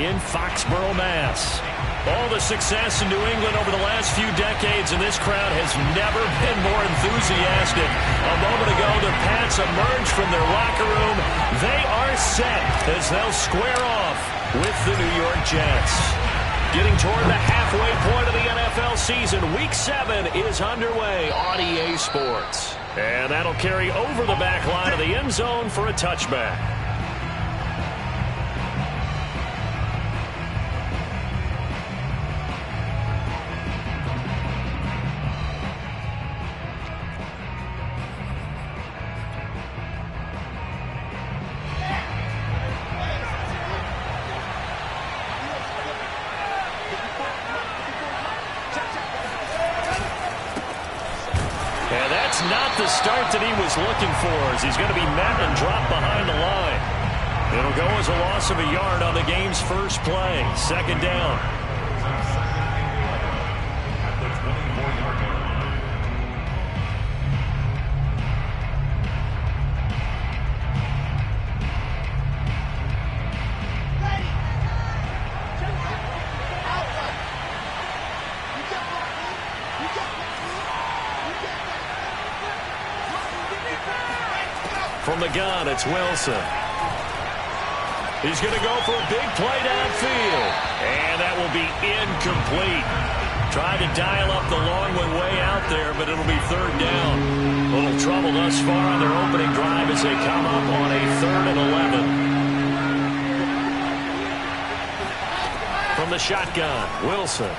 in Foxborough, Mass. All the success in New England over the last few decades, and this crowd has never been more enthusiastic. A moment ago, the Pats emerged from their locker room. They are set as they'll square off with the New York Jets. Getting toward the halfway point of the NFL season, Week 7 is underway on EA Sports. And that'll carry over the back line of the end zone for a touchback. Not the start that he was looking for, as he's going to be met and dropped behind the line. It'll go as a loss of a yard on the game's first play. Second down. From the gun, it's Wilson. He's going to go for a big play downfield. And that will be incomplete. Tried to dial up the long way out there, but it'll be third down. A little trouble thus far on their opening drive as they come up on a 3rd and 11. From the shotgun, Wilson.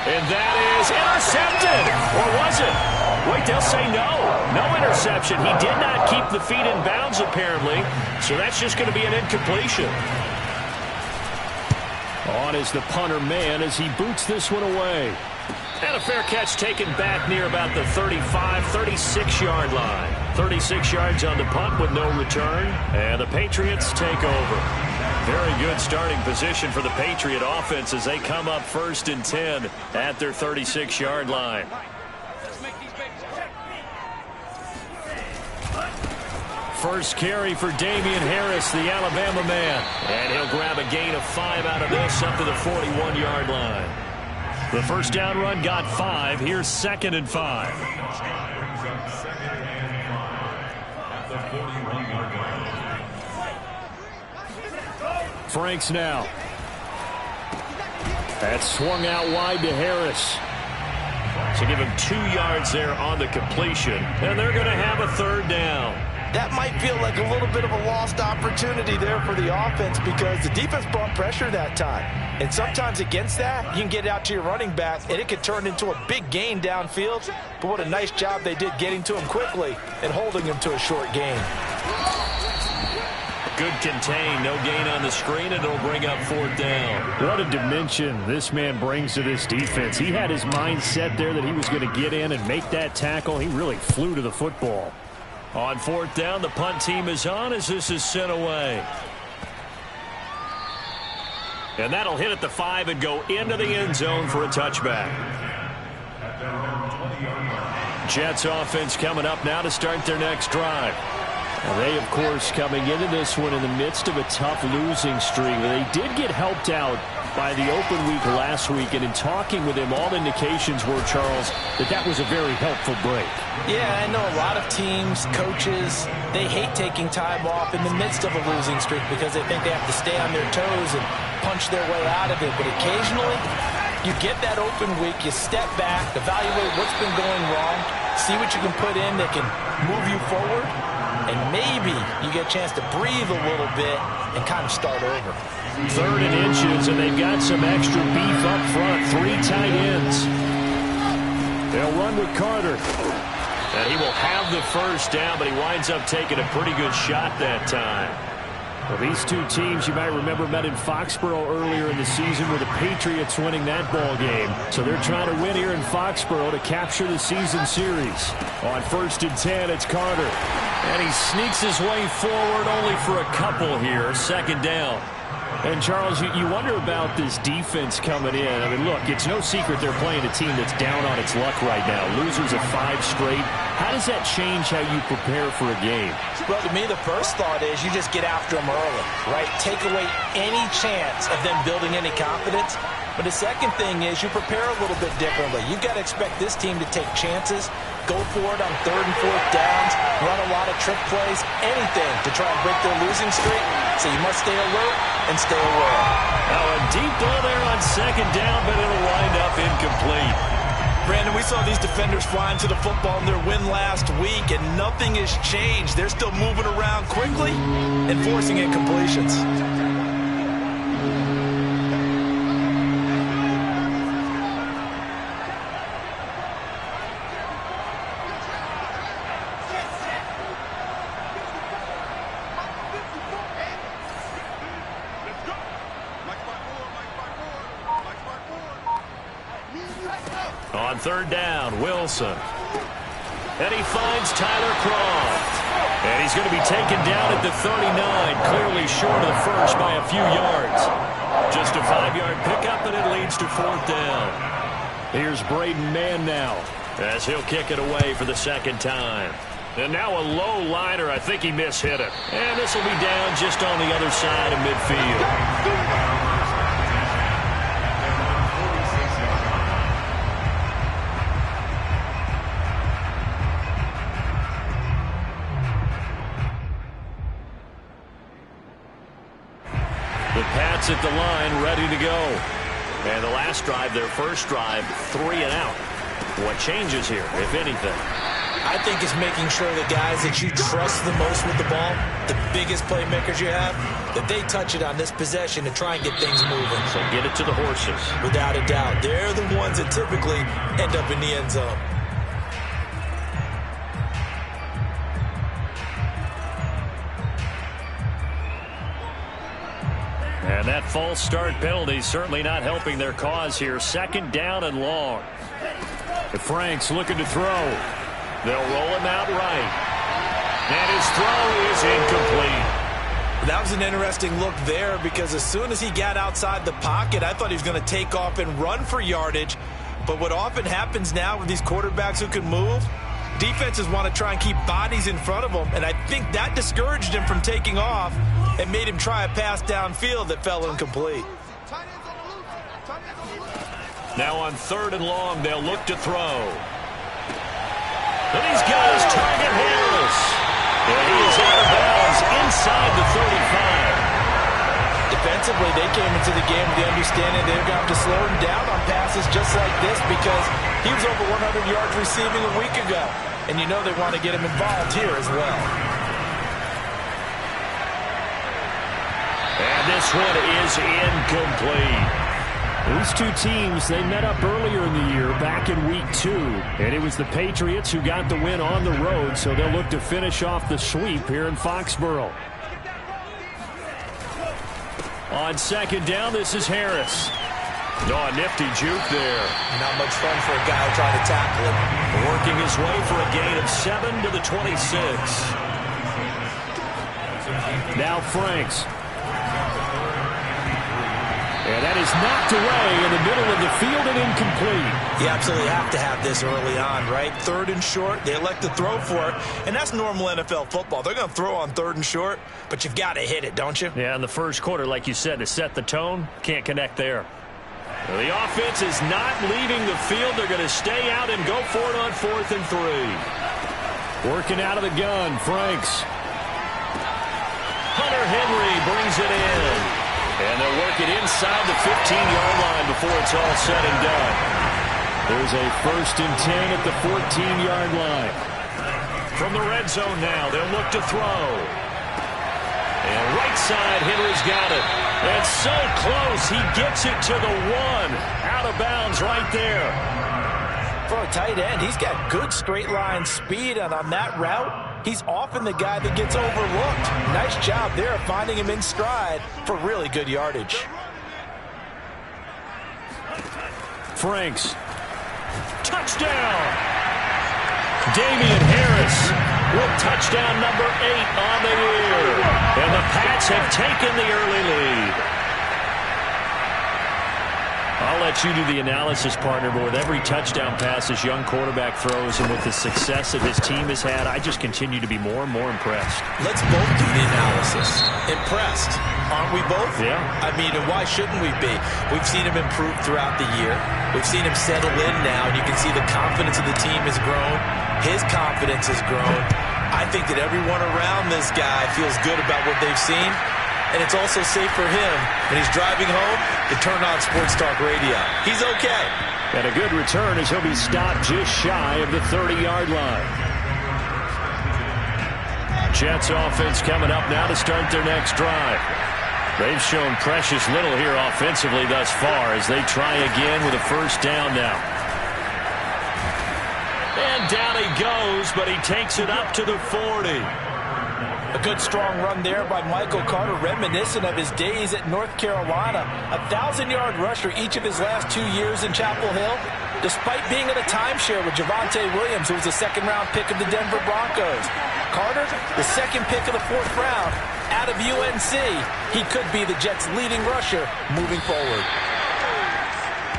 And that is intercepted. Or was it? Wait, they'll say no. No interception. He did not keep the feet in bounds, apparently. So that's just going to be an incompletion. On is the punter man as he boots this one away. And a fair catch taken back near about the 35, 36-yard line. 36 yards on the punt with no return. And the Patriots take over. Very good starting position for the Patriot offense as they come up 1st and 10 at their 36-yard line. First carry for Damian Harris, the Alabama man. And he'll grab a gain of 5 out of this up to the 41-yard line. The first down run got 5. Here's 2nd and 5. Franks now. That's swung out wide to Harris. So give him 2 yards there on the completion. And they're going to have a 3rd down. That might feel like a little bit of a lost opportunity there for the offense because the defense brought pressure that time. And sometimes against that, you can get out to your running back, and it could turn into a big gain downfield. But what a nice job they did getting to him quickly and holding him to a short gain. Good contain, no gain on the screen, and it'll bring up 4th down. What a dimension this man brings to this defense. He had his mind set there that he was going to get in and make that tackle. He really flew to the football. On 4th down, the punt team is on as this is sent away. And that'll hit at the 5 and go into the end zone for a touchback. Jets offense coming up now to start their next drive. And they, of course, coming into this one in the midst of a tough losing streak. They did get helped out by the open week last week, and in talking with him, all indications were, Charles, that was a very helpful break. Yeah, I know a lot of teams, coaches, they hate taking time off in the midst of a losing streak because they think they have to stay on their toes and punch their way out of it. But occasionally, you get that open week, you step back, evaluate what's been going wrong, see what you can put in that can move you forward, and maybe you get a chance to breathe a little bit and kind of start over. 3rd and inches, and they've got some extra beef up front. 3 tight ends. They'll run with Carter. And he will have the first down, but he winds up taking a pretty good shot that time. Well, these two teams, you might remember, met in Foxborough earlier in the season with the Patriots winning that ball game. So they're trying to win here in Foxborough to capture the season series. On 1st and 10, it's Carter. And he sneaks his way forward only for a couple here. Second down. And, Charles, you wonder about this defense coming in. I mean, look, it's no secret they're playing a team that's down on its luck right now. Losers of 5 straight. How does that change how you prepare for a game? Well, to me, the first thought is you just get after them early, right? Take away any chance of them building any confidence. But the second thing is you prepare a little bit differently. You've got to expect this team to take chances, go for it on 3rd and 4th downs, run a lot of trick plays, anything to try and break their losing streak. So you must stay alert and stay aware. Now a deep ball there on 2nd down, but it'll wind up incomplete. Brandon, we saw these defenders flying to the football in their win last week, and nothing has changed. They're still moving around quickly and forcing incompletions. On 3rd down, Wilson. And he finds Tyler Croft. And he's going to be taken down at the 39, clearly short of the first by a few yards. Just a 5-yard pickup, and it leads to 4th down. Here's Braden Mann now, as he'll kick it away for the 2nd time. And now a low liner. I think he mishit it. And this will be down just on the other side of midfield. The Pats at the line, ready to go. And the last drive, their first drive, 3 and out. What changes here, if anything? I think it's making sure the guys that you trust the most with the ball, the biggest playmakers you have, that they touch it on this possession and try and get things moving. So get it to the horses. Without a doubt. They're the ones that typically end up in the end zone. And that false start penalty certainly not helping their cause here. 2nd down and long. The Franks looking to throw. They'll roll him out right. And his throw is incomplete. That was an interesting look there because as soon as he got outside the pocket, I thought he was going to take off and run for yardage. But what often happens now with these quarterbacks who can move, defenses want to try and keep bodies in front of them. And I think that discouraged him from taking off and made him try a pass downfield that fell incomplete. Now on 3rd and long, they'll look to throw. And he's got his target, Harris. And he is out of bounds inside the 35. Defensively, they came into the game with the understanding they're going to have to slow him down on passes just like this because he was over 100 yards receiving a week ago. And you know they want to get him involved here as well. And this one is incomplete. These two teams, they met up earlier in the year, back in week 2. And it was the Patriots who got the win on the road, so they'll look to finish off the sweep here in Foxborough. On 2nd down, this is Harris. Oh, a nifty juke there. Not much fun for a guy trying to tackle him. Working his way for a gain of 7 to the 26. Now Franks. And that is knocked away in the middle of the field and incomplete. You absolutely have to have this early on, right? 3rd and short, they elect to throw for it, and that's normal NFL football. They're going to throw on 3rd and short, but you've got to hit it, don't you? Yeah, in the first quarter, like you said, to set the tone, can't connect there. Well, the offense is not leaving the field. They're going to stay out and go for it on 4th and 3. Working out of the gun, Franks. Hunter Henry brings it in. And they'll work it inside the 15-yard line before it's all said and done. There's a 1st and 10 at the 14-yard line. From the red zone now, they'll look to throw. And right side, Henry's got it. And so close, he gets it to the 1. Out of bounds right there. For a tight end, he's got good straight line speed, and on that route, he's often the guy that gets overlooked. Nice job there of finding him in stride for really good yardage. Franks. Touchdown! Damian Harris with touchdown number 8 on the year. And the Pats have taken the early lead. I'll let you do the analysis, partner, but with every touchdown pass this young quarterback throws and with the success that his team has had, I just continue to be more and more impressed. Let's both do the analysis. Impressed. Aren't we both? Yeah. I mean, and why shouldn't we be? We've seen him improve throughout the year. We've seen him settle in now, and you can see the confidence of the team has grown. His confidence has grown. I think that everyone around this guy feels good about what they've seen. And it's also safe for him when he's driving home to turn on Sports Talk Radio. He's okay. And a good return as he'll be stopped just shy of the 30-yard line. Jets offense coming up now to start their next drive. They've shown precious little here offensively thus far as they try again with a first down now. And down he goes, but he takes it up to the 40. A good strong run there by Michael Carter, reminiscent of his days at North Carolina. A 1,000-yard rusher each of his last 2 years in Chapel Hill, despite being in a timeshare with Javonte Williams, who was a second-round pick of the Denver Broncos. Carter, the second pick of the 4th round, out of UNC. He could be the Jets' leading rusher moving forward.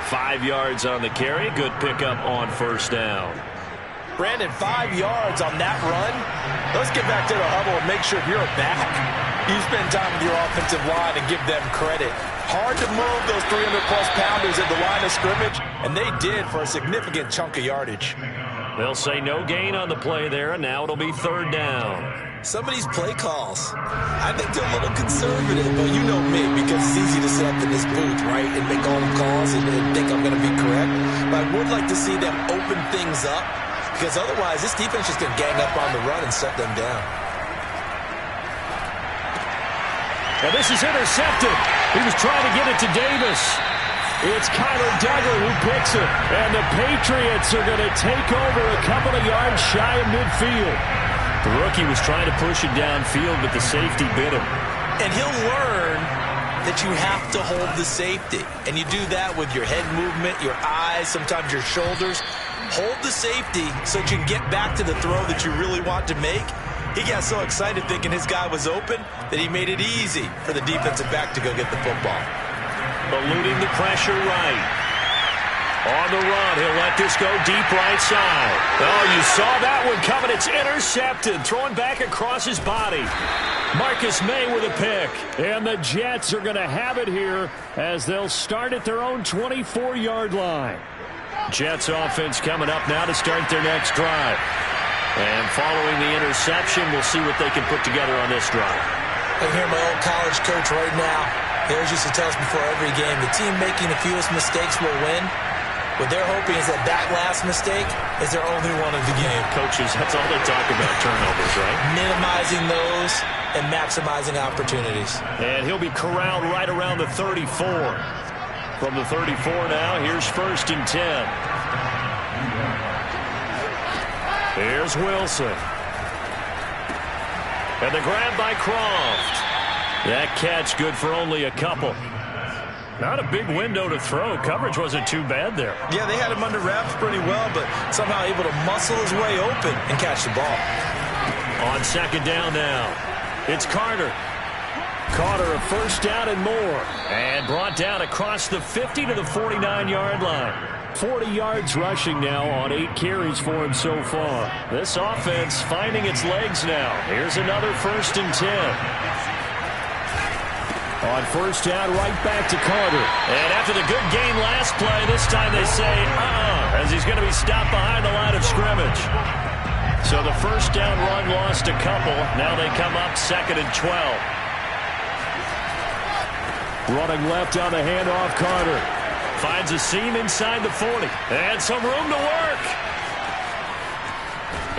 5 yards on the carry. Good pickup on first down. Brandon, 5 yards on that run. Let's get back to the huddle and make sure you're back. You spend time with your offensive line and give them credit. Hard to move those 300-plus pounders at the line of scrimmage, and they did for a significant chunk of yardage. They'll say no gain on the play there, and now it'll be third down. Some of these play calls, I think they're a little conservative, but you know me, because it's easy to sit up in this booth, right, and make all the calls and think I'm going to be correct. But I would like to see them open things up, because otherwise this defense is going to gang up on the run and shut them down. Now this is intercepted. He was trying to get it to Davis. It's Kyler Duggar who picks it. And the Patriots are going to take over a couple of yards shy of midfield. The rookie was trying to push it downfield, but the safety bit him. And he'll learn that you have to hold the safety. And you do that with your head movement, your eyes, sometimes your shoulders. Hold the safety so that you can get back to the throw that you really want to make. He got so excited thinking his guy was open that he made it easy for the defensive back to go get the football. Eluding the pressure right. On the run, he'll let this go deep right side. Oh, you saw that one coming. It's intercepted. Throwing back across his body. Marcus May with a pick. And the Jets are going to have it here as they'll start at their own 24-yard line. Jets offense coming up now to start their next drive. And following the interception, we'll see what they can put together on this drive. I hear my old college coach right now. He always used to tell us before every game, the team making the fewest mistakes will win. What they're hoping is that that last mistake is their only one of the game. Coaches, that's all they talk about, turnovers, right? Minimizing those and maximizing opportunities. And he'll be corralled right around the 34. From the 34 now, here's 1st and 10. Here's Wilson. And the grab by Croft. That catch good for only a couple. Not a big window to throw. Coverage wasn't too bad there. Yeah, they had him under wraps pretty well, but somehow able to muscle his way open and catch the ball. On second down now, it's Carter. Carter a first down and more. And brought down across the 50 to the 49-yard line. 40 yards rushing now on 8 carries for him so far. This offense finding its legs now. Here's another 1st and 10. On first down, right back to Carter. And after the good gain last play, this time they say, as he's going to be stopped behind the line of scrimmage. So the first down run lost a couple. Now they come up 2nd and 12. Running left on the handoff, Carter. Finds a seam inside the 40. And some room to work.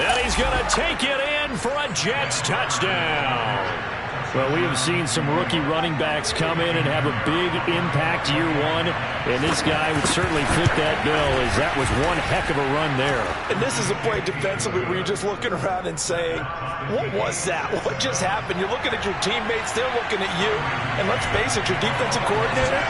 And he's going to take it in for a Jets touchdown. Well, we have seen some rookie running backs come in and have a big impact year one, and this guy would certainly fit that bill, as that was one heck of a run there. And this is a play defensively where you're just looking around and saying, what was that? What just happened? You're looking at your teammates, they're looking at you, and let's face it, your defensive coordinator,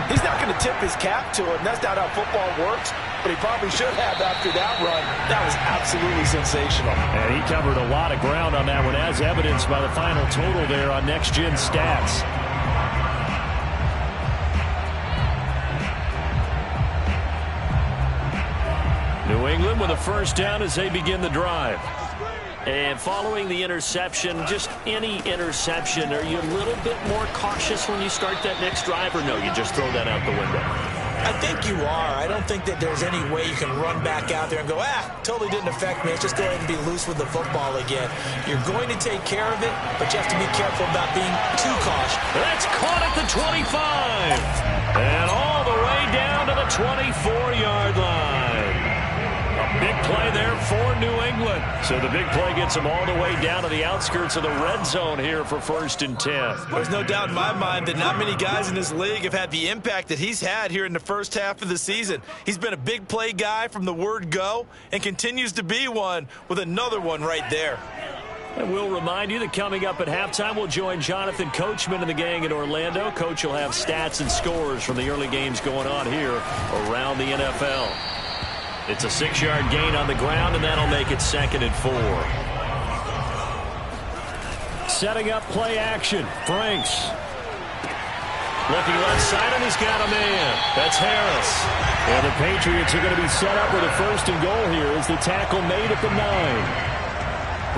he's not going to tip his cap to it, and that's not how football works. but he probably should have after that run. That was absolutely sensational. And he covered a lot of ground on that one, as evidenced by the final total there on Next Gen Stats. New England with a first down as they begin the drive. And following the interception, just any interception, are you a little bit more cautious when you start that next drive, or no, you just throw that out the window? I think you are. I don't think that there's any way you can run back out there and go, totally didn't affect me. Let's just go ahead and be loose with the football again. You're going to take care of it, but you have to be careful about being too cautious. That's caught at the 25. And all the way down to the 24-yard line. A big play there for New England. So the big play gets them all the way down to the outskirts of the red zone here for 1st and 10. There's no doubt in my mind that not many guys in this league have had the impact that he's had here in the first half of the season. He's been a big play guy from the word go and continues to be one with another one right there. And we'll remind you that coming up at halftime, we'll join Jonathan Coachman and the gang in Orlando. Coach will have stats and scores from the early games going on here around the NFL. It's a 6-yard gain on the ground, and that'll make it 2nd and 4. Setting up play action. Franks. Looking left side, and he's got a man. That's Harris. And the Patriots are going to be set up with a 1st and goal here as the tackle made at the 9.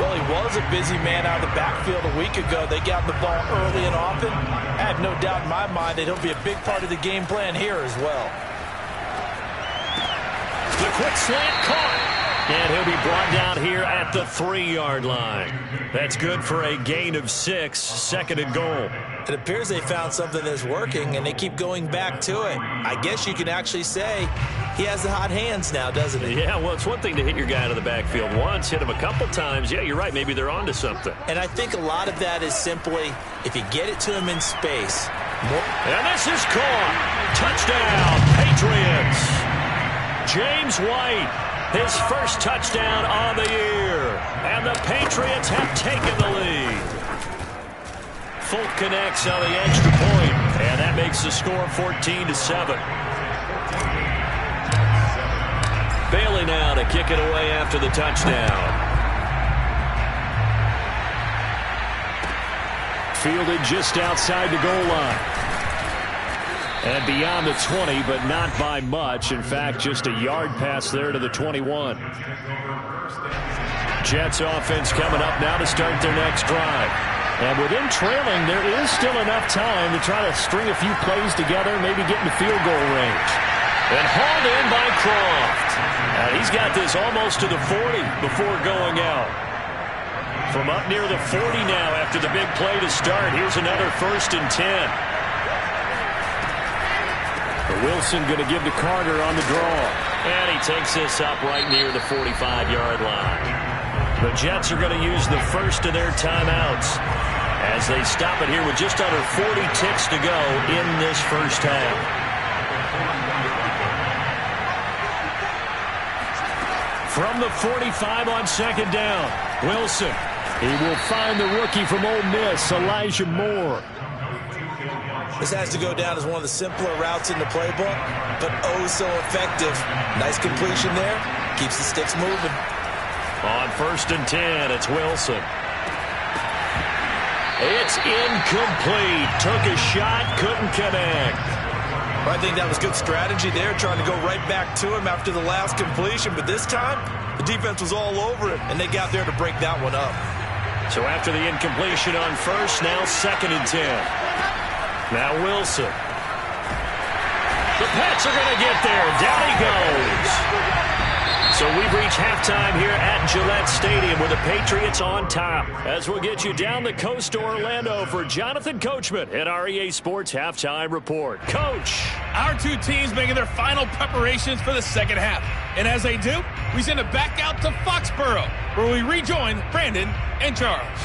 Well, he was a busy man out of the backfield a week ago. They got the ball early and often. I have no doubt in my mind that he'll be a big part of the game plan here as well. The quick slant caught. And he'll be brought down here at the 3-yard line. That's good for a gain of 6, 2nd and goal. It appears they found something that's working, and they keep going back to it. I guess you can actually say he has the hot hands now, doesn't he? Yeah, well, it's one thing to hit your guy out of the backfield once, hit him a couple times. Yeah, you're right. Maybe they're onto something. And I think a lot of that is simply if you get it to him in space. And this is caught. Touchdown, Patriots. James White, his first touchdown on the year. And the Patriots have taken the lead. Folk connects on the extra point, and that makes the score 14-7. Bailey now to kick it away after the touchdown. Fielded just outside the goal line. And beyond the 20, but not by much. In fact, just a yard pass there to the 21. Jets offense coming up now to start their next drive. And within trailing, there is still enough time to try to string a few plays together, maybe get in the field goal range. And hauled in by Croft. And he's got this almost to the 40 before going out. From up near the 40 now after the big play to start. Here's another 1st and 10. Wilson going to give to Carter on the draw. And he takes this up right near the 45-yard line. The Jets are going to use the first of their timeouts as they stop it here with just under 40 ticks to go in this first half. From the 45 on 2nd down, Wilson. He will find the rookie from Ole Miss, Elijah Moore. This has to go down as one of the simpler routes in the playbook, but oh so effective. Nice completion there. Keeps the sticks moving. On 1st and 10, it's Wilson. It's incomplete. Took a shot, couldn't connect. I think that was good strategy there, trying to go right back to him after the last completion, but this time, the defense was all over it, and they got there to break that one up. So after the incompletion on 1st, now 2nd and 10. Now Wilson. The Pats are going to get there. Down he goes. So we've reached halftime here at Gillette Stadium with the Patriots on top. As we'll get you down the coast to Orlando for Jonathan Coachman at our EA Sports Halftime Report. Coach. Our two teams making their final preparations for the second half. And as they do, we send it back out to Foxborough, where we rejoin Brandon and Charles.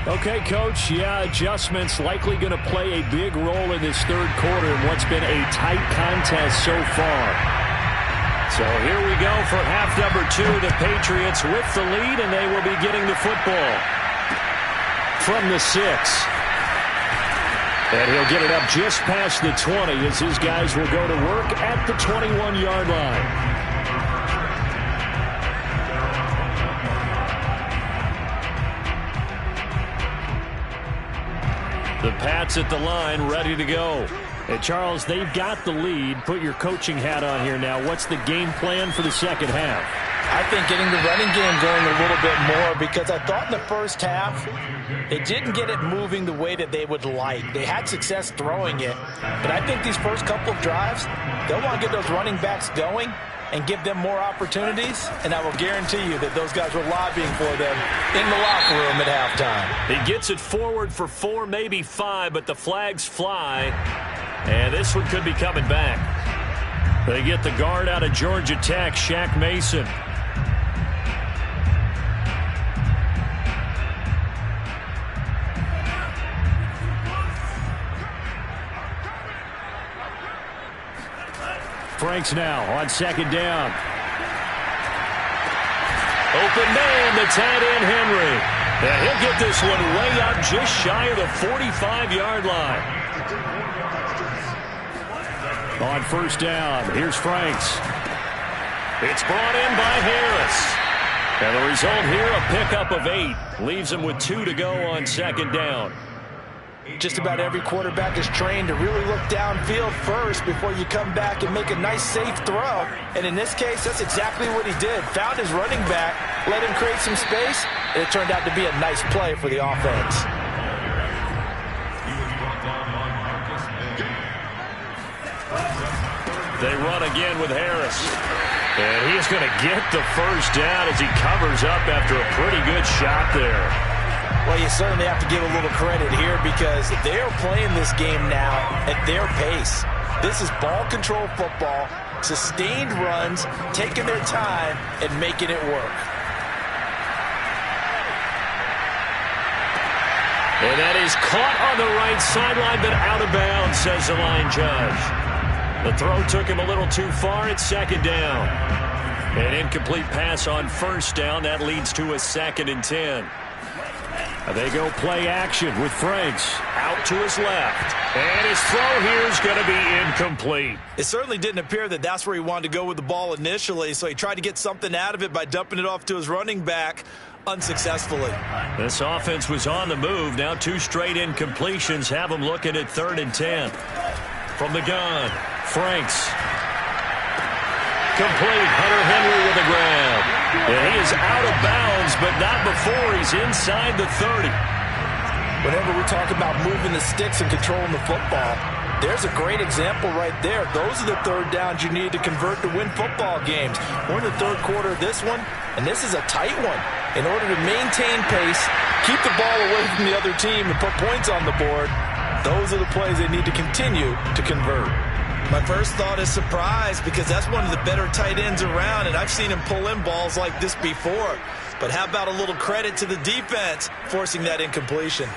Okay, Coach, adjustments likely going to play a big role in this third quarter in what's been a tight contest so far. So here we go for half number 2. The Patriots with the lead, and they will be getting the football from the 6. And he'll get it up just past the 20 as his guys will go to work at the 21-yard line. The Pats at the line, ready to go. And Charles, they've got the lead. Put your coaching hat on here now. What's the game plan for the second half? I think getting the running game going a little bit more, because I thought in the first half they didn't get it moving the way that they would like. They had success throwing it, but I think these first couple of drives, they'll want to get those running backs going and give them more opportunities, and I will guarantee you that those guys were lobbying for them in the locker room at halftime. He gets it forward for 4, maybe 5, but the flags fly, and this one could be coming back. They get the guard out of Georgia Tech, Shaq Mason. Franks now on second down. Open man, the tight end Henry. And he'll get this one way up just shy of the 45-yard line. On first down, here's Franks. It's brought in by Harris. And the result here, a pickup of 8. Leaves him with 2 to go on second down. Just about every quarterback is trained to really look downfield first before you come back and make a nice, safe throw. And in this case, that's exactly what he did. Found his running back, let him create some space, and it turned out to be a nice play for the offense. They run again with Harris. And he's going to get the first down as he covers up after a pretty good shot there. Well, you certainly have to give a little credit here because they are playing this game now at their pace. This is ball control football, sustained runs, taking their time and making it work. And that is caught on the right sideline, but out of bounds, says the line judge. The throw took him a little too far. It's second down. An incomplete pass on first down. That leads to a 2nd and 10. They go play action with Franks out to his left. And his throw here is going to be incomplete. It certainly didn't appear that that's where he wanted to go with the ball initially, so he tried to get something out of it by dumping it off to his running back unsuccessfully. This offense was on the move. Now 2 straight incompletions have them looking at 3rd and 10. From the gun, Franks. Complete. Hunter Henry with a grab. And he is out of bounds, but not before he's inside the 30. Whenever we talk about moving the sticks and controlling the football, there's a great example right there. Those are the 3rd downs you need to convert to win football games. We're in the 3rd quarter of this one, and this is a tight one. In order to maintain pace, keep the ball away from the other team, and put points on the board, those are the plays they need to continue to convert. My first thought is surprise because that's one of the better tight ends around, and I've seen him pull in balls like this before. But how about a little credit to the defense forcing that incompletion?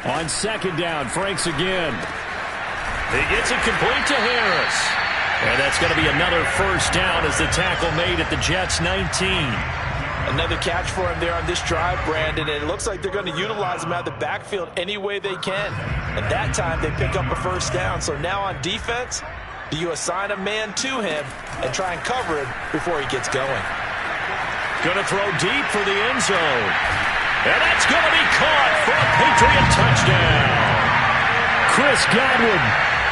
On second down, Franks again. He gets it complete to Harris. And that's going to be another first down as the tackle made at the Jets' 19. Another catch for him there on this drive, Brandon, and it looks like they're going to utilize him out of the backfield any way they can. And that time they pick up a first down. So now on defense, do you assign a man to him and try and cover him before he gets going? Going to throw deep for the end zone. And that's going to be caught for a Patriot touchdown. Chris Godwin,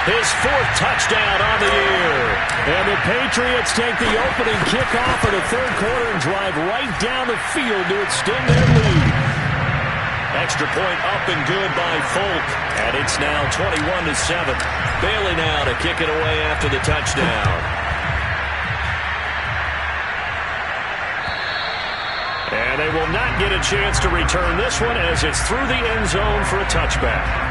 his 4th touchdown on the year. And the Patriots take the opening kickoff of the 3rd quarter and drive right down the field to extend their lead. Extra point up and good by Folk. And it's now 21-7. Bailey now to kick it away after the touchdown. And they will not get a chance to return this one as it's through the end zone for a touchback.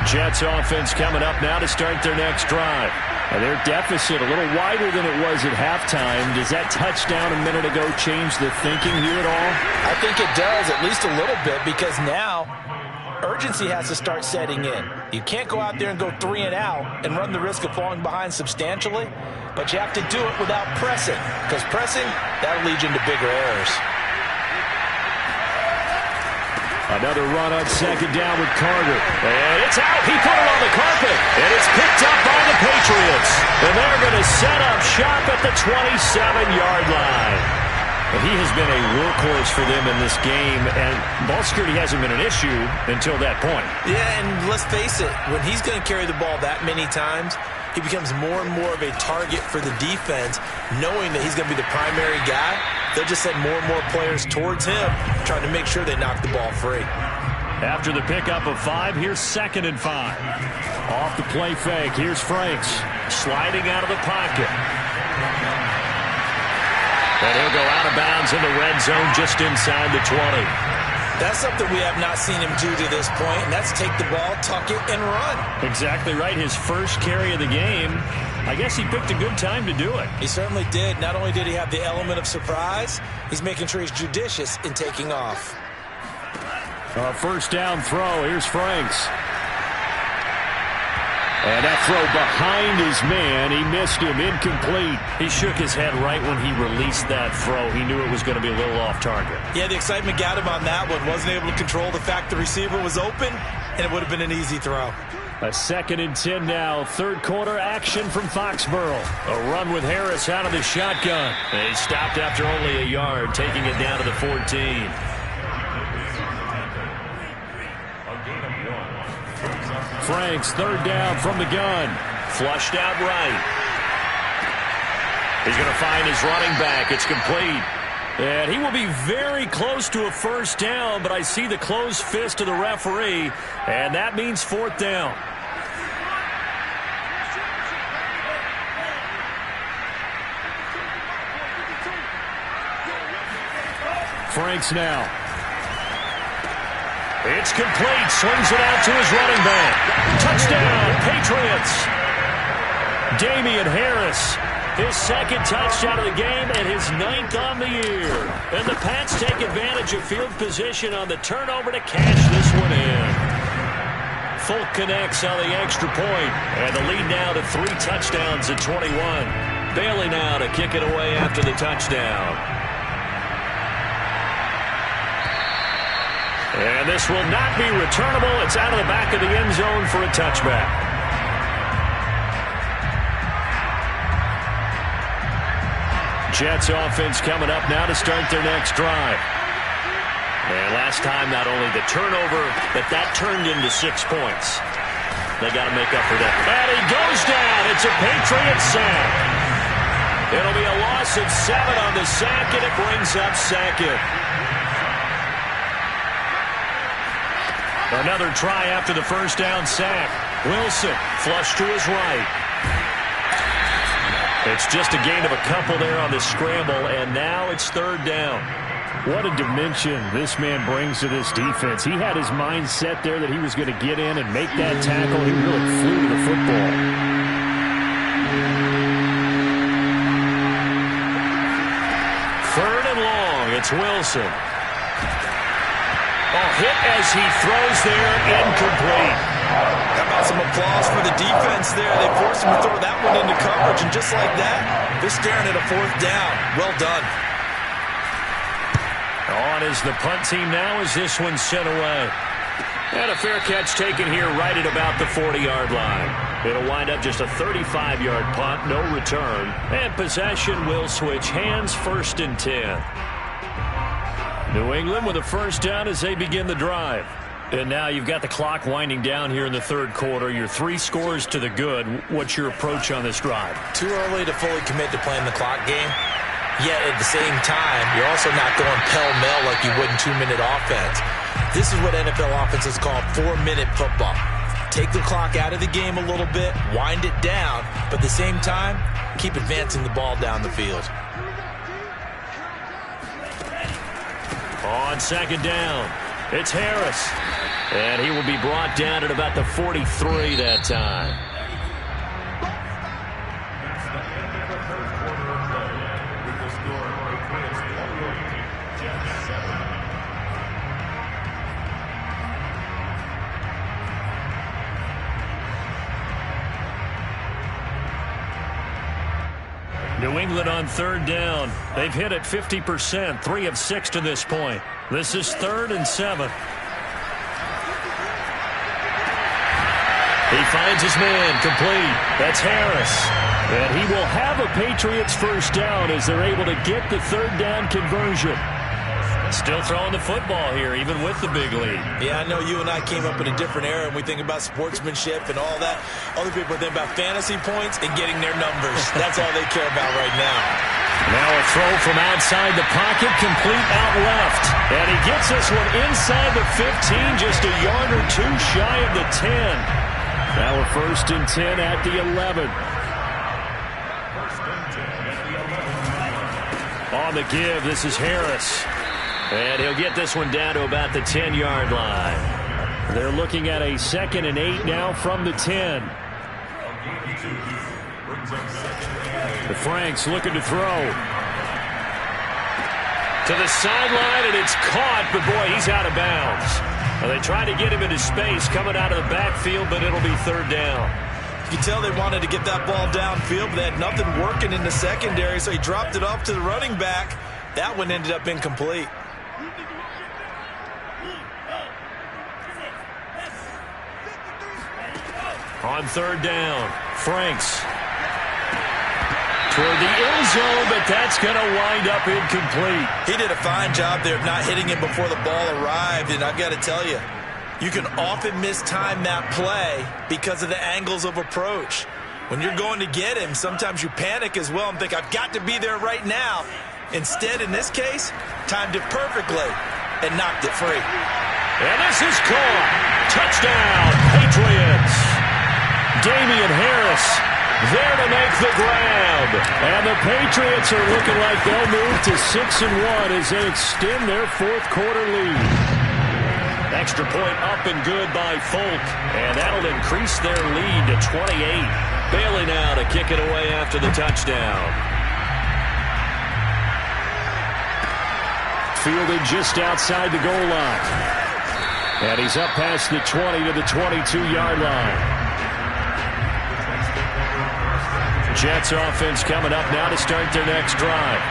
Jets offense coming up now to start their next drive. And their deficit a little wider than it was at halftime. Does that touchdown a minute ago change the thinking here at all? I think it does, at least a little bit, because now urgency has to start setting in. You can't go out there and go 3 and out and run the risk of falling behind substantially, but you have to do it without pressing, because pressing, that'll lead you into bigger errors. Another run on second down with Carter. And it's out. He put it on the carpet. And it's picked up by the Patriots. And they're going to set up shop at the 27-yard line. And he has been a workhorse for them in this game. And ball security hasn't been an issue until that point. Yeah, and let's face it. When he's going to carry the ball that many times, he becomes more and more of a target for the defense, knowing that he's going to be the primary guy. They'll just send more and more players towards him, trying to make sure they knock the ball free. After the pickup of 5, here's 2nd and 5. Off the play fake, here's Franks. Sliding out of the pocket. And he'll go out of bounds in the red zone just inside the 20. That's something we have not seen him do to this point, and that's take the ball, tuck it, and run. Exactly right. His first carry of the game. I guess he picked a good time to do it. He certainly did. Not only did he have the element of surprise, he's making sure he's judicious in taking off. First down throw. Here's Franks. And that throw behind his man. He missed him. Incomplete. He shook his head right when he released that throw. He knew it was going to be a little off target. Yeah, the excitement got him on that one. Wasn't able to control the fact the receiver was open, and it would have been an easy throw. A 2nd and 10 now. Third quarter action from Foxborough. A run with Harris out of the shotgun. And he stopped after only a yard, taking it down to the 14. Franks, 3rd down from the gun. Flushed out right. He's going to find his running back. It's complete. And he will be very close to a first down, but I see the closed fist of the referee, and that means 4th down. Franks now. It's complete. Swings it out to his running back. Touchdown, Patriots. Damian Harris, his 2nd touchdown of the game and his 9th on the year. And the Pats take advantage of field position on the turnover to cash this one in. Folk connects on the extra point, and the lead now to 3 touchdowns at 21. Bailey now to kick it away after the touchdown. And this will not be returnable. It's out of the back of the end zone for a touchback. Jets offense coming up now to start their next drive. And last time, not only the turnover, but that turned into 6 points. They got to make up for that. And he goes down. It's a Patriot sack. It'll be a loss of 7 on the sack, and it brings up 2nd. Another try after the first down sack. Wilson flushed to his right. It's just a gain of a couple there on the scramble, and now it's 3rd down. What a dimension this man brings to this defense. He had his mind set there that he was going to get in and make that tackle. He really flew to the football. 3rd and long. It's Wilson. Hit as he throws there, incomplete. How about some applause for the defense there? They forced him to throw that one into coverage, and just like that, they're staring at a 4th down. Well done. On is the punt team now as this one's sent away. And a fair catch taken here right at about the 40-yard line. It'll wind up just a 35-yard punt, no return. And possession will switch hands, 1st and 10. New England with a first down as they begin the drive. And now you've got the clock winding down here in the 3rd quarter. Your 3 scores to the good. What's your approach on this drive? Too early to fully commit to playing the clock game. Yet at the same time, you're also not going pell-mell like you would in 2-minute offense. This is what NFL offenses call 4-minute football. Take the clock out of the game a little bit, wind it down, but at the same time, keep advancing the ball down the field. On 2nd down, it's Harris. And he will be brought down at about the 43 that time. New England on third down. They've hit it 50%, 3 of 6 to this point. This is 3rd and 7. He finds his man, complete. That's Harris. And he will have a Patriots first down as they're able to get the third down conversion. Still throwing the football here, even with the big lead. Yeah, I know you and I came up in a different era, and we think about sportsmanship and all that. Other people think about fantasy points and getting their numbers. That's all they care about right now. Now a throw from outside the pocket, complete out left. And he gets this one inside the 15, just a yard or two shy of the 10. Now a 1st and 10 at the 11. On the give, this is Harris. And he'll get this one down to about the 10-yard line. They're looking at a 2nd and 8 now from the 10. The Franks looking to throw. To the sideline, and it's caught, but boy, he's out of bounds. Well, they tried to get him into space coming out of the backfield, but it'll be third down. You can tell they wanted to get that ball downfield, but they had nothing working in the secondary, so he dropped it off to the running back. That one ended up incomplete. On third down, Franks toward the end zone, but that's going to wind up incomplete. He did a fine job there of not hitting him before the ball arrived, and I've got to tell you, you can often mistime that play because of the angles of approach. When you're going to get him, sometimes you panic as well and think, I've got to be there right now. Instead, in this case, timed it perfectly and knocked it free. And this is caught. Touchdown, Patriots. Damian Harris there to make the grab. And the Patriots are looking like they'll move to 6-1 as they extend their 4th quarter lead. Extra point up and good by Folk. And that'll increase their lead to 28. Bailey now to kick it away after the touchdown. Fielded just outside the goal line. And he's up past the 20 to the 22-yard line. Jets offense coming up now to start their next drive.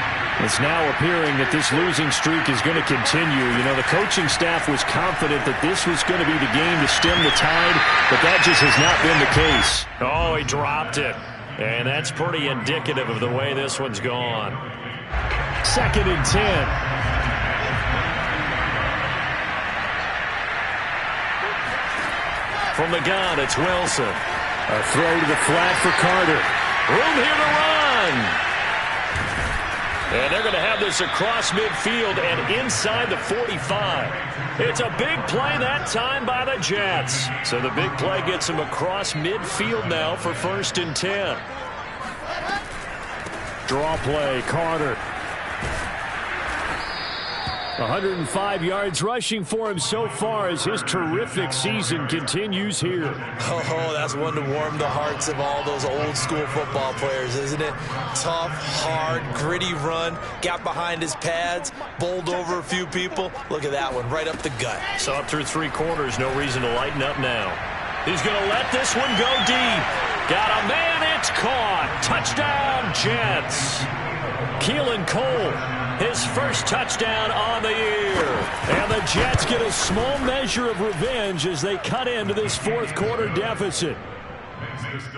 It's now appearing that this losing streak is going to continue. You know, the coaching staff was confident that this was going to be the game to stem the tide, but that just has not been the case. Oh, he dropped it. And that's pretty indicative of the way this one's gone. 2nd and 10. From the gun, it's Wilson. A throw to the flat for Carter. Room here to run. And they're going to have this across midfield and inside the 45. It's a big play that time by the Jets. So the big play gets them across midfield now for 1st and 10. Draw play, Carter. 105 yards rushing for him so far as his terrific season continues here. Oh, that's one to warm the hearts of all those old school football players, isn't it? Tough, hard, gritty run, got behind his pads, bowled over a few people. Look at that one, right up the gut. So up through 3 quarters, no reason to lighten up now. He's going to let this one go deep. Got a man, it's caught. Touchdown, Jets. Keelan Cole, his first touchdown on the year. And the Jets get a small measure of revenge as they cut into this 4th quarter deficit.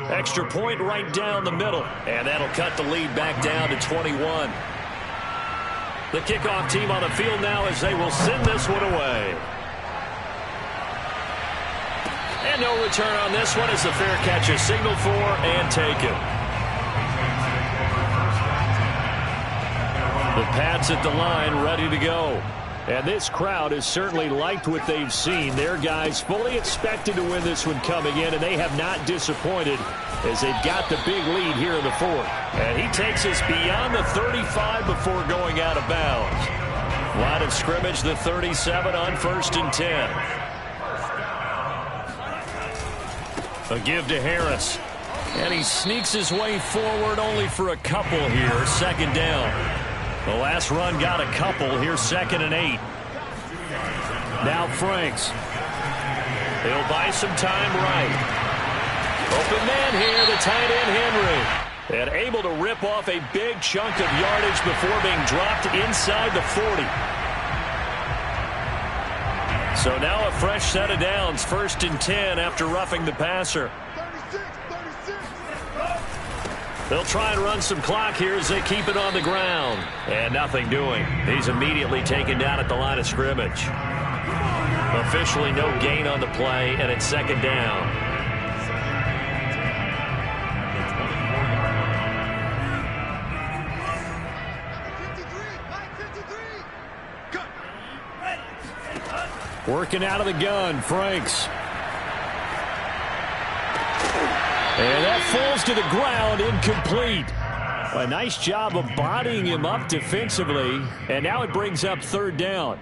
Extra point right down the middle. And that'll cut the lead back down to 21. The kickoff team on the field now as they will send this one away. And no return on this one as the fair catch is signaled for and taken. The Pats at the line ready to go. And this crowd has certainly liked what they've seen. Their guys fully expected to win this one coming in, and they have not disappointed as they've got the big lead here in the 4th. And he takes us beyond the 35 before going out of bounds. Line of scrimmage, the 37 on 1st and 10. A give to Harris. And he sneaks his way forward only for a couple here. 2nd down. The last run got a couple. Here's 2nd and 8. Now Franks. He'll buy some time right. Open man here, the tight end Henry. And able to rip off a big chunk of yardage before being dropped inside the 40. So now a fresh set of downs, 1st and 10 after roughing the passer. They'll try and run some clock here as they keep it on the ground. And nothing doing. He's immediately taken down at the line of scrimmage. Officially no gain on the play, and it's 2nd down. Working out of the gun, Franks. And that falls to the ground, incomplete. A nice job of bodying him up defensively, and now it brings up 3rd down.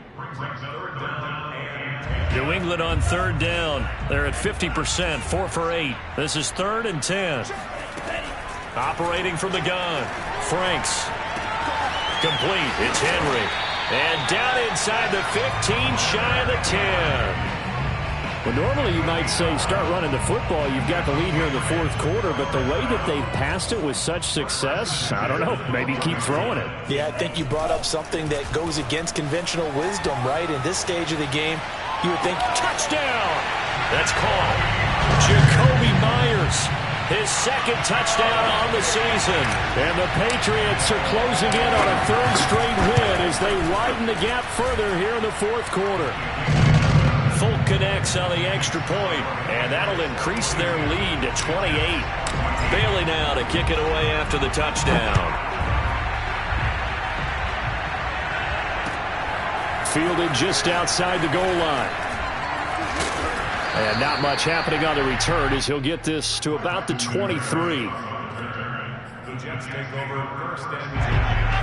New England on 3rd down. They're at 50%, 4 for 8. This is 3rd and 10. Operating from the gun, Franks. Complete, it's Henry. And down inside the 15, shy of the 10. Well, normally you might say start running the football. You've got the lead here in the 4th quarter, but the way that they've passed it with such success, I don't know, maybe keep throwing it. Yeah, I think you brought up something that goes against conventional wisdom, right? In this stage of the game, you would think, touchdown! That's called. Jacoby Myers. His 2nd touchdown on the season. And the Patriots are closing in on a 3rd straight win as they widen the gap further here in the 4th quarter. Folk connects on the extra point, and that'll increase their lead to 28. Bailey now to kick it away after the touchdown. Fielded just outside the goal line. And not much happening on the return as he'll get this to about the 23.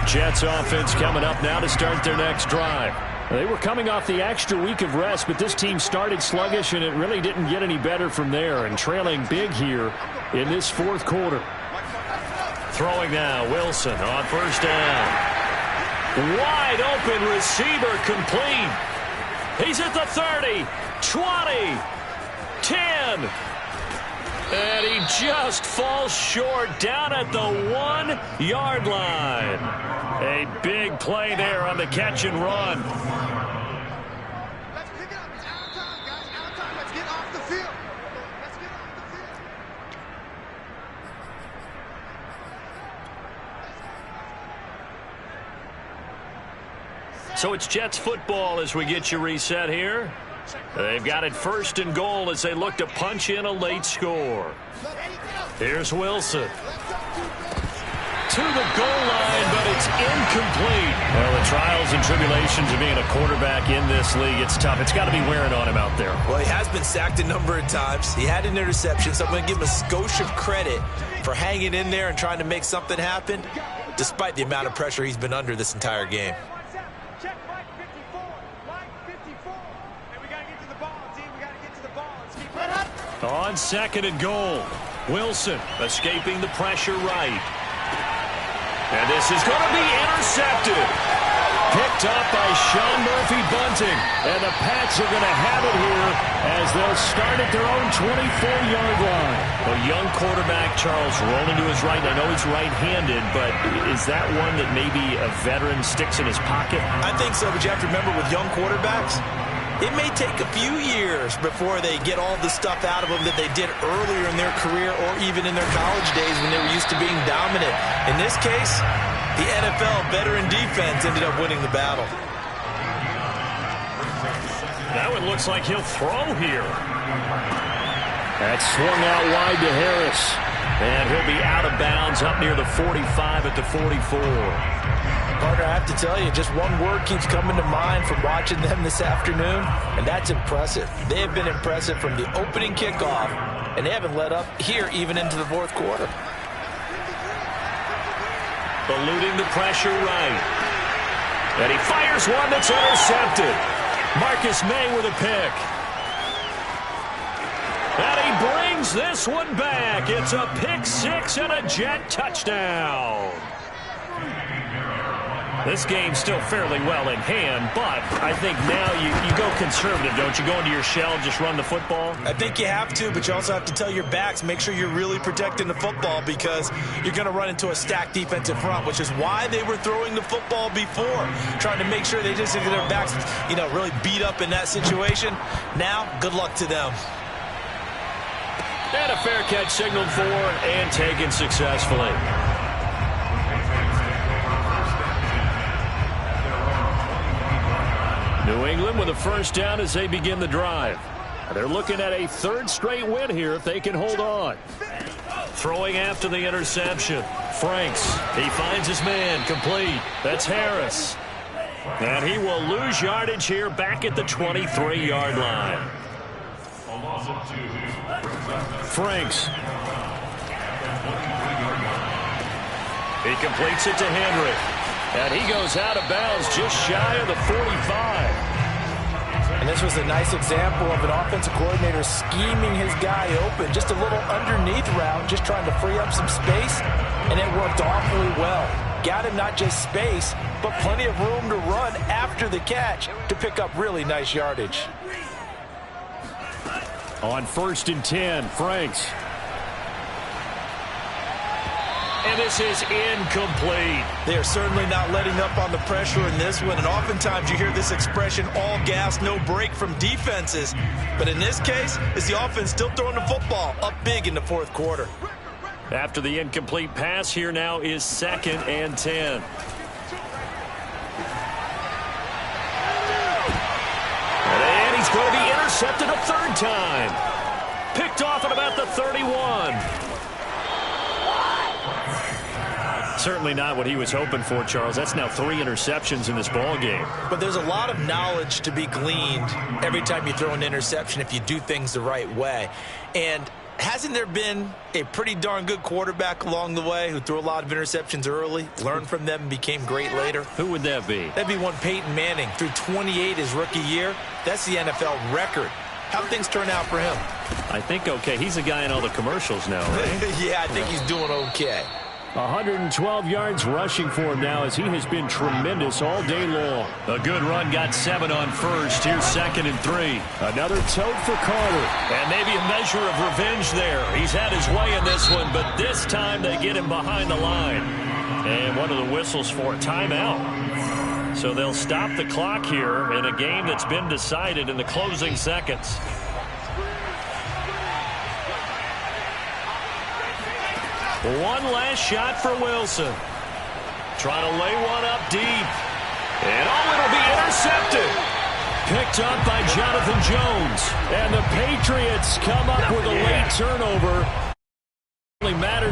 Jets offense coming up now to start their next drive. They were coming off the extra week of rest, but this team started sluggish, and it really didn't get any better from there, and trailing big here in this 4th quarter. Throwing now, Wilson on 1st down. Wide open receiver, complete. He's at the 30, 20, 10. And he just falls short down at the 1-yard line. A big play there on the catch and run. Let's pick it up. It's out of time, guys. Out of time. Let's get off the field. Let's get off the field. So it's Jets football as we get you reset here. They've got it 1st and goal as they look to punch in a late score. Here's Wilson. To the goal line, but it's incomplete. Well, the trials and tribulations of being a quarterback in this league, it's tough. It's got to be wearing on him out there. well, he has been sacked a number of times. He had an interception, so I'm going to give him a skosh of credit for hanging in there and trying to make something happen, despite the amount of pressure he's been under this entire game. Check Mike 54. Mike 54. And we got to get to the ball, team. We got to get to the ball. Let's keep it up. On 2nd and goal, Wilson escaping the pressure right. And this is going to be intercepted. Picked up by Sean Murphy-Bunting. And the Pats are going to have it here as they'll start at their own 24-yard line. A young quarterback, Charles, rolling to his right. I know he's right-handed, but is that one that maybe a veteran sticks in his pocket? I think so, but you have to remember with young quarterbacks, it may take a few years before they get all the stuff out of them that they did earlier in their career or even in their college days when they were used to being dominant. In this case, the NFL veteran defense ended up winning the battle. That one looks like he'll throw here. That swung out wide to Harris. And he'll be out of bounds up near the 45 at the 44. Partner, I have to tell you, just one word keeps coming to mind from watching them this afternoon, and that's impressive. They have been impressive from the opening kickoff, and they haven't let up here even into the 4th quarter. Eluding the pressure right. And he fires one that's intercepted. Marcus May with a pick. And he brings this one back. It's a pick 6 and a Jet touchdown. This game's still fairly well in hand, but I think now you go conservative, don't you? Go into your shell and just run the football? I think you have to, but you also have to tell your backs, make sure you're really protecting the football because you're going to run into a stacked defensive front, which is why they were throwing the football before, trying to make sure they just get their backs, really beat up in that situation. Now, good luck to them. And a fair catch signaled for and taken successfully. New England with a first down as they begin the drive. They're looking at a third straight win here if they can hold on. Throwing after the interception. Franks, he finds his man, complete. That's Harris. And he will lose yardage here back at the 23-yard line. Franks. He completes it to Henry. And he goes out of bounds just shy of the 45. And this was a nice example of an offensive coordinator scheming his guy open. Just a little underneath route, just trying to free up some space. And it worked awfully well. Got him not just space, but plenty of room to run after the catch to pick up really nice yardage. On 1st and 10, Franks. And this is incomplete. They are certainly not letting up on the pressure in this one. And oftentimes you hear this expression, all gas, no break from defenses. But in this case, is the offense still throwing the football up big in the fourth quarter. After the incomplete pass, here now is 2nd and 10. And he's going to be intercepted a third time. Picked off at about the 31. Certainly not what he was hoping for, Charles. That's now 3 interceptions in this ball game. But there's a lot of knowledge to be gleaned every time you throw an interception if you do things the right way. And hasn't there been a pretty darn good quarterback along the way who threw a lot of interceptions early, learned from them, and became great later? Who would that be? That'd be one Peyton Manning. Threw 28 his rookie year. That's the NFL record. How'd things turn out for him? I think okay. He's a guy in all the commercials now, right? Yeah, I think he's doing okay. 112 yards rushing for him now as he has been tremendous all day long. A good run, got 7 on first. Here's 2nd and 3. Another tote for Carter. And maybe a measure of revenge there. He's had his way in this one, but this time they get him behind the line. And one of the whistles for a timeout. So they'll stop the clock here in a game that's been decided in the closing seconds. One last shot for Wilson. Trying to lay one up deep. And it'll be intercepted. Picked up by Jonathan Jones. And the Patriots come up with a late turnover. Only matters